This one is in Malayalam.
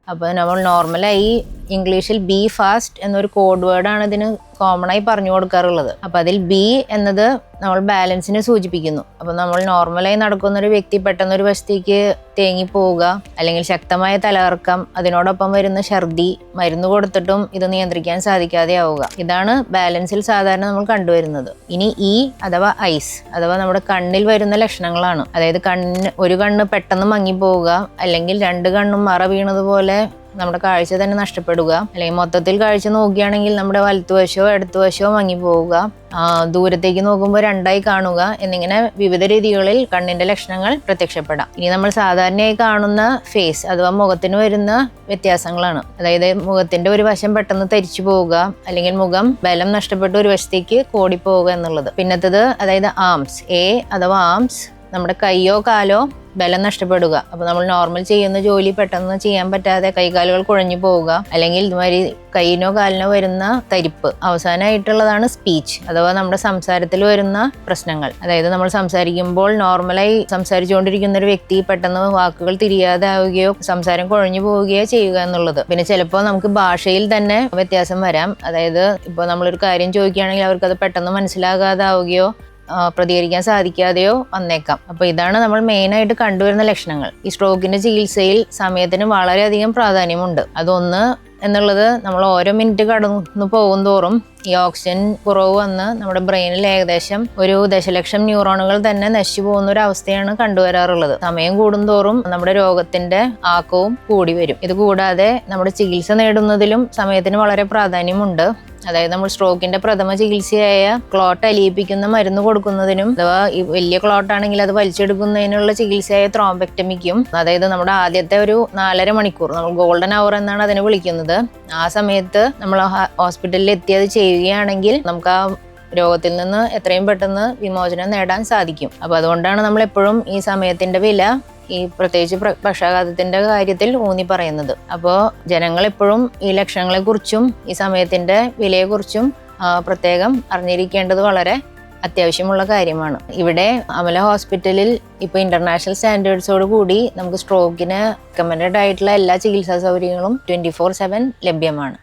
അപ്പോൾ നമ്മൾ നോർമലായി ഇംഗ്ലീഷിൽ ബി ഫാസ്റ്റ് എന്നൊരു കോഡ് വേർഡാണ് ഇതിന് കോമണായി പറഞ്ഞു കൊടുക്കാറുള്ളത്. അപ്പോൾ അതിൽ ബി എന്നത് നമ്മൾ ബാലൻസിനെ സൂചിപ്പിക്കുന്നു. അപ്പോൾ നമ്മൾ നോർമലായി നടക്കുന്ന ഒരു വ്യക്തി പെട്ടെന്ന് ഒരു വശത്തേക്ക് തേങ്ങിപ്പോവുക, അല്ലെങ്കിൽ ശക്തമായ തലകറക്കം, അതിനോടൊപ്പം വരുന്ന ഛർദി, മരുന്ന് കൊടുത്തിട്ടും ഇത് നിയന്ത്രിക്കാൻ സാധിക്കാതെ ആവുക, ഇതാണ് ബാലൻസിൽ സാധാരണ നമ്മൾ കണ്ടുവരുന്നത്. ഇനി ഇ അഥവാ ഐസ് അഥവാ നമ്മുടെ കണ്ണിൽ വരുന്ന ലക്ഷണങ്ങളാണ്. അതായത് ഒരു കണ്ണ് പെട്ടെന്ന് മങ്ങിപ്പോവുക, അല്ലെങ്കിൽ രണ്ട് കണ്ണും മറ വീണതുപോലെ നമ്മുടെ കാഴ്ച തന്നെ നഷ്ടപ്പെടുക, അല്ലെങ്കിൽ മൊത്തത്തിൽ കാഴ്ച നോക്കുകയാണെങ്കിൽ നമ്മുടെ വലത്തുവശമോ ഇടത്തുവശമോ മങ്ങിപ്പോവുക, ദൂരത്തേക്ക് നോക്കുമ്പോൾ രണ്ടായി കാണുക, എന്നിങ്ങനെ വിവിധ രീതികളിൽ കണ്ണിന്റെ ലക്ഷണങ്ങൾ പ്രത്യക്ഷപ്പെടാം. ഇനി നമ്മൾ സാധാരണയായി കാണുന്ന ഫേസ് അഥവാ മുഖത്തിന് വരുന്ന വ്യത്യാസങ്ങളാണ്. അതായത് മുഖത്തിന്റെ ഒരു വശം പെട്ടെന്ന് തരിച്ചു പോവുക, അല്ലെങ്കിൽ മുഖം ബലം നഷ്ടപ്പെട്ട് ഒരു വശത്തേക്ക് കോടിപ്പോവുക എന്നുള്ളത്. പിന്നത്തത് അതായത് ആംസ്, അഥവാ ആംസ്, നമ്മുടെ കൈയോ കാലോ ബലം നഷ്ടപ്പെടുക. അപ്പോൾ നമ്മൾ നോർമൽ ചെയ്യുന്ന ജോലി പെട്ടെന്ന് ചെയ്യാൻ പറ്റാതെ കൈകാലുകൾ കുഴഞ്ഞു പോവുക, അല്ലെങ്കിൽ ഇതുമാതിരി കൈയിനോ കാലിനോ വരുന്ന തരിപ്പ്. അവസാനമായിട്ടുള്ളതാണ് സ്പീച്ച് അഥവാ നമ്മുടെ സംസാരത്തിൽ വരുന്ന പ്രശ്നങ്ങൾ. അതായത് നമ്മൾ സംസാരിക്കുമ്പോൾ നോർമലായി സംസാരിച്ചുകൊണ്ടിരിക്കുന്ന ഒരു വ്യക്തി പെട്ടെന്ന് വാക്കുകൾ തിരിയാതെ ആവുകയോ സംസാരം കുഴഞ്ഞു പോവുകയോ ചെയ്യുക എന്നുള്ളത്. പിന്നെ ചിലപ്പോൾ നമുക്ക് ഭാഷയിൽ തന്നെ വ്യത്യാസം വരാം. അതായത് ഇപ്പോൾ നമ്മളൊരു കാര്യം ചോദിക്കുകയാണെങ്കിൽ അവർക്കത് പെട്ടെന്ന് മനസ്സിലാകാതാവുകയോ പ്രതികരിക്കാൻ സാധിക്കാതെയോ വന്നേക്കാം. അപ്പോൾ ഇതാണ് നമ്മൾ മെയിനായിട്ട് കണ്ടുവരുന്ന ലക്ഷണങ്ങൾ. ഈ സ്ട്രോക്കിന്റെ ചികിത്സയിൽ സമയത്തിന് വളരെയധികം പ്രാധാന്യമുണ്ട്. അതൊന്ന് എന്നുള്ളത് നമ്മൾ ഓരോ മിനിറ്റ് കടന്നു പോകും തോറും ഈ ഓക്സിജൻ കുറവ് വന്ന് നമ്മുടെ ബ്രെയിനിൽ ഏകദേശം 1,00,000 ന്യൂറോണുകൾ തന്നെ നശിച്ചു പോകുന്ന ഒരു അവസ്ഥയാണ് കണ്ടുവരാറുള്ളത്. സമയം കൂടുന്തോറും നമ്മുടെ രോഗത്തിന്റെ ആക്കവും കൂടി വരും. ഇത് കൂടാതെ നമ്മുടെ ചികിത്സ നേടുന്നതിലും സമയത്തിന് വളരെ പ്രാധാന്യമുണ്ട്. അതായത് നമ്മൾ സ്ട്രോക്കിന്റെ പ്രഥമ ചികിത്സയായ ക്ലോട്ട് അലിയിപ്പിക്കുന്ന മരുന്ന് കൊടുക്കുന്നതിനും, അഥവാ ഈ വലിയ ക്ലോട്ട് ആണെങ്കിൽ അത് വലിച്ചെടുക്കുന്നതിനുള്ള ചികിത്സയായ ത്രോംബെക്ടമിക്കും, അതായത് നമ്മുടെ ആദ്യത്തെ ഒരു 4.5 മണിക്കൂർ, നമ്മൾ ഗോൾഡൻ അവർ എന്നാണ് അതിനെ വിളിക്കുന്നത്, ആ സമയത്ത് നമ്മൾ ഹോസ്പിറ്റലിൽ എത്തി അത് ചെയ്യുകയാണെങ്കിൽ നമുക്ക് ആ രോഗത്തിൽ നിന്ന് എത്രയും പെട്ടെന്ന് വിമോചനം നേടാൻ സാധിക്കും. അപ്പോൾ അതുകൊണ്ടാണ് നമ്മൾ എപ്പോഴും ഈ സമയത്തിന്റെ വില ഈ പ്രത്യേകിച്ച് പക്ഷാഘാതത്തിന്റെ കാര്യത്തിൽ ഊന്നി പറയുന്നത്. അപ്പോൾ ജനങ്ങൾ എപ്പോഴും ഈ ലക്ഷണങ്ങളെക്കുറിച്ചും ഈ സമയത്തിന്റെ വിലയെക്കുറിച്ചും പ്രത്യേകം അറിഞ്ഞിരിക്കേണ്ടത് വളരെ അത്യാവശ്യമുള്ള കാര്യമാണ്. ഇവിടെ അമല ഹോസ്പിറ്റലിൽ ഇപ്പോൾ ഇന്റർനാഷണൽ സ്റ്റാൻഡേർഡ്സോട് കൂടി നമുക്ക് സ്ട്രോക്കിന് റെക്കമെൻഡഡ് ആയിട്ടുള്ള എല്ലാ ചികിത്സാ സൗകര്യങ്ങളും 24/7 ലഭ്യമാണ്.